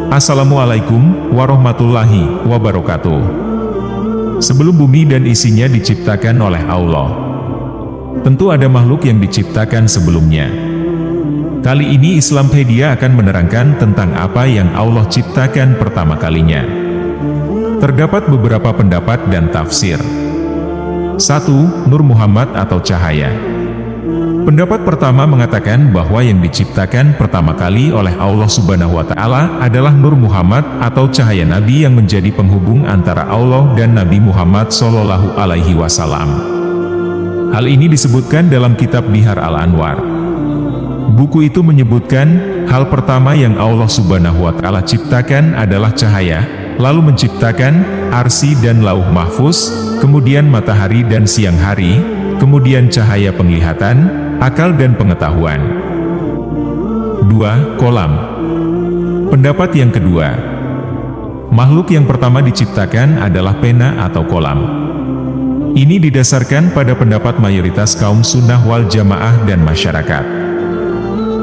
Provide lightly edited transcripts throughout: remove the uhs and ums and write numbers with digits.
Assalamualaikum warahmatullahi wabarakatuh. Sebelum bumi dan isinya diciptakan oleh Allah, tentu ada makhluk yang diciptakan sebelumnya. Kali ini Islampedia akan menerangkan tentang apa yang Allah ciptakan pertama kalinya. Terdapat beberapa pendapat dan tafsir. 1. Nur Muhammad atau cahaya. Pendapat pertama mengatakan bahwa yang diciptakan pertama kali oleh Allah Subhanahu wa Ta'ala adalah Nur Muhammad atau cahaya Nabi yang menjadi penghubung antara Allah dan Nabi Muhammad Shallallahu Alaihi Wasallam. Hal ini disebutkan dalam kitab Bihar Al-Anwar. Buku itu menyebutkan hal pertama yang Allah Subhanahu wa Ta'ala ciptakan adalah cahaya, lalu menciptakan arsy dan lauh mahfuz, kemudian matahari dan siang hari, kemudian cahaya penglihatan, akal dan pengetahuan. 2. Kolam. Pendapat yang kedua, makhluk yang pertama diciptakan adalah pena atau kolam. Ini didasarkan pada pendapat mayoritas kaum sunnah wal jamaah dan masyarakat.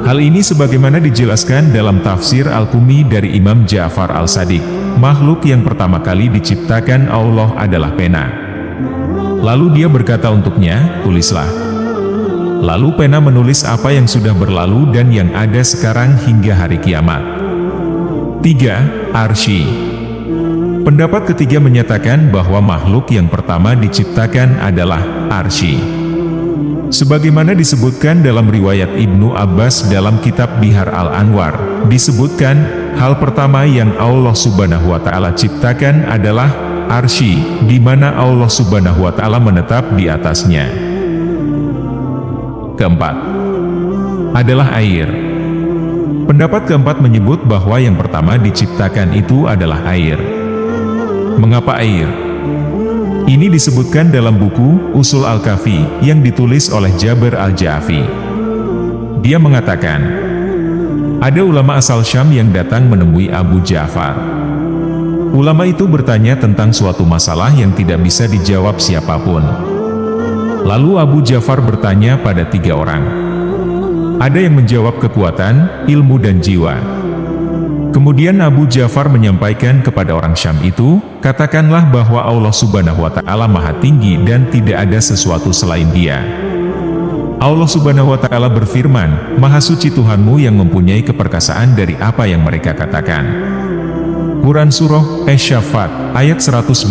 Hal ini sebagaimana dijelaskan dalam tafsir Al-Qumi dari Imam Ja'far Al-Sadiq, makhluk yang pertama kali diciptakan Allah adalah pena. Lalu dia berkata untuknya, tulislah. Lalu pena menulis apa yang sudah berlalu dan yang ada sekarang hingga hari kiamat. 3. Arsy. Pendapat ketiga menyatakan bahwa makhluk yang pertama diciptakan adalah arsy. Sebagaimana disebutkan dalam riwayat Ibnu Abbas dalam kitab Bihar Al-Anwar, disebutkan hal pertama yang Allah Subhanahu wa Ta'ala ciptakan adalah arsy, di mana Allah Subhanahu wa Ta'ala menetap di atasnya. Keempat adalah air. Pendapat keempat menyebut bahwa yang pertama diciptakan itu adalah air. Mengapa air? Ini disebutkan dalam buku Usul Al-Kafi yang ditulis oleh Jabir Al-Ja'fi. Dia mengatakan, ada ulama asal Syam yang datang menemui Abu Ja'far. Ulama itu bertanya tentang suatu masalah yang tidak bisa dijawab siapapun. Lalu Abu Ja'far bertanya pada 3 orang. Ada yang menjawab kekuatan, ilmu dan jiwa. Kemudian Abu Ja'far menyampaikan kepada orang Syam itu, katakanlah bahwa Allah Subhanahu wa Ta'ala Maha Tinggi dan tidak ada sesuatu selain Dia. Allah Subhanahu wa Ta'ala berfirman, Maha Suci Tuhanmu yang mempunyai keperkasaan dari apa yang mereka katakan. Quran Surah Asy-Syaffat ayat 180.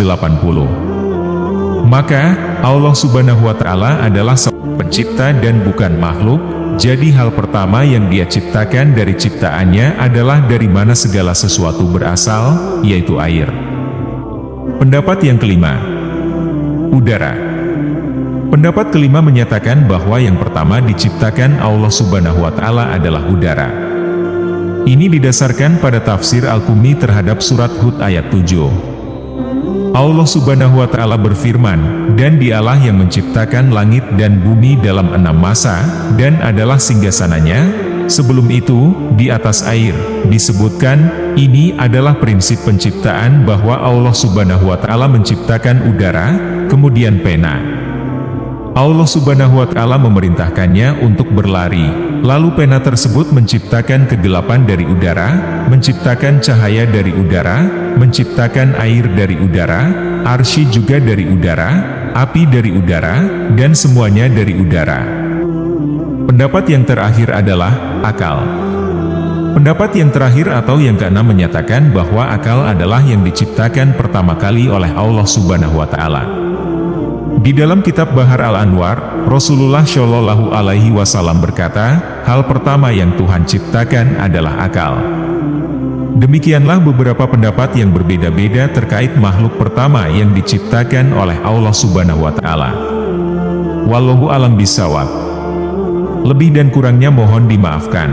Maka, Allah Subhanahu wa Ta'ala adalah pencipta dan bukan makhluk, jadi hal pertama yang Dia ciptakan dari ciptaannya adalah dari mana segala sesuatu berasal, yaitu air. Pendapat yang kelima, udara. Pendapat kelima menyatakan bahwa yang pertama diciptakan Allah Subhanahu wa Ta'ala adalah udara. Ini didasarkan pada tafsir Al-Qumi terhadap surat Hud ayat 7. Allah Subhanahu wa Ta'ala berfirman, dan Dialah yang menciptakan langit dan bumi dalam 6 masa, dan adalah singgasananya. Sebelum itu, di atas air, disebutkan, ini adalah prinsip penciptaan bahwa Allah Subhanahu wa Ta'ala menciptakan udara, kemudian pena. Allah Subhanahu wa Ta'ala memerintahkannya untuk berlari, lalu pena tersebut menciptakan kegelapan dari udara, menciptakan cahaya dari udara, menciptakan air dari udara, arsy juga dari udara, api dari udara, dan semuanya dari udara. Pendapat yang terakhir adalah akal. Pendapat yang terakhir atau yang keenam menyatakan bahwa akal adalah yang diciptakan pertama kali oleh Allah Subhanahu wa Ta'ala. Di dalam kitab Bihar Al-Anwar, Rasulullah Shallallahu Alaihi Wasallam berkata, hal pertama yang Tuhan ciptakan adalah akal. Demikianlah beberapa pendapat yang berbeda-beda terkait makhluk pertama yang diciptakan oleh Allah Subhanahu wa Ta'ala. Wallahu a'lam bishawab. Lebih dan kurangnya mohon dimaafkan.